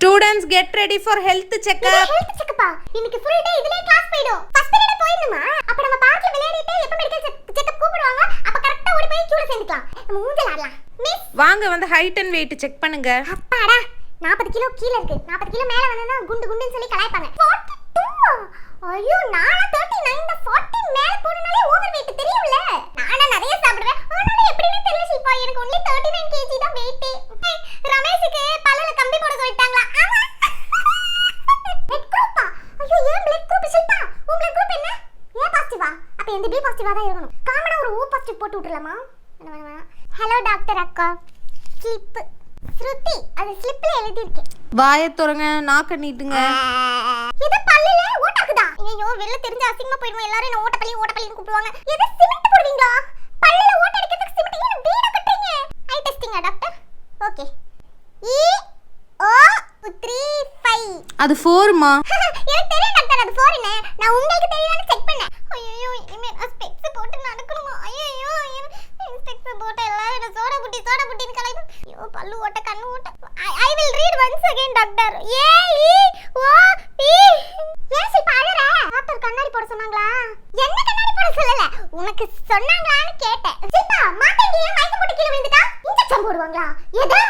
Students get ready for health checkup. Health checkup இன்னைக்கு full day இதுலயே class போய்டும். First period போயிடுமா? அப்ப நம்ம பார்க்ல விளையாடிட்டு எப்ப மெடிக்கல் செக்கப் கூப்பிடுவாங்க அப்ப கரெக்ட்டா ஓடி போய் கியூல சேர்ந்துக்கலாம். நம்ம ஊஞ்சல் ஆடலாம். மிஸ் வாங்க வந்து height and weight செக் பண்ணுங்க. அப்பாடா 40 கிலோ கீழ இருக்கு. 40 கிலோ மேல வந்தா குண்டு குண்டுன்னு சொல்லி கலாய்ப்பாங்க. 42. ஐயோ நானா 39 இந்த 40 மேல போறனாலே ஓவர் weight தெரியும்ல. நானா நிறைய சாப்பிடுவேன். ஆனாலும் எப்படின்னு தெரியல ஷில்பா எனக்கு only 39 kg தான் weight. ரமேஷ்க்கு பல்லுல கம்பி போட சொல்லிட்டாங்களா? ஆமா. பிளட் குரூப்பா? ஐயோ ஏன் பிளட் குரூப் ஷில்பா? உங்க பிளட் குரூப் என்ன? ஏ பாசிட்டிவா? அப்ப இந்த பி பாசிட்டிவா தான் இருக்கணும். காமனா ஒரு ஓ பாசிட்டிவ் போட்டு விட்டுறலாமா? வேணாம். ஹலோ டாக்டர் அக்கா. ஸ்லிப் ஸ்ருதி அது ஸ்லிப்ல எழுதி இருக்கு. வாயை திறங்க, நாக்க நீட்டுங்க. இது பல்லுல ஓட்டக்குதா? ஐயோ வெளில தெரிஞ்ச அசிங்கமா போயிடுவோம். எல்லாரும் என்ன ஓட்டப்பள்ளின்னு கூப்பிடுவாங்க. எது சிமெண்ட் போடுவீங்களா? பல்லுல ஓட்ட அடிக்கிறதுக்கு சிமெண்ட் ஏன் வீட கட்டறீங்க? ஐ டெஸ்டிங்கா டாக்டர்? ஓகே. E O 3 5 அது 4 மா. எனக்கு தெரியும் டாக்டர் அது 4 ன்னு. நான் உங்களுக்கு தெரியும்னு செக் பண்ணேன். ஐயோ இனிமே நான் ஸ்பெக்ஸ் போட்டு நடக்கணுமா? ஐயோ ஸ்பெக்ஸ் போட்டு எல்லாரும் சோடா புட்டின்னு கலாய்ப்பு. ஐயோ பல்லு ஓட்ட கண்ணு ஓட்ட. I will read once again doctor. A E O P ஏன் சிப்பா அழற? டாக்டர் கண்ணாடி போட சொன்னாங்களா? என்ன கண்ணாடி போட சொல்லல. உனக்கு சொன்னாங்களான்னு கேட்டேன். சிப்பா மாட்டேங்க மயக்கம் போட்டு கீழ விழுந்துட்டா இன்ஜெக்ஷன் போடுவாங்களா? எது?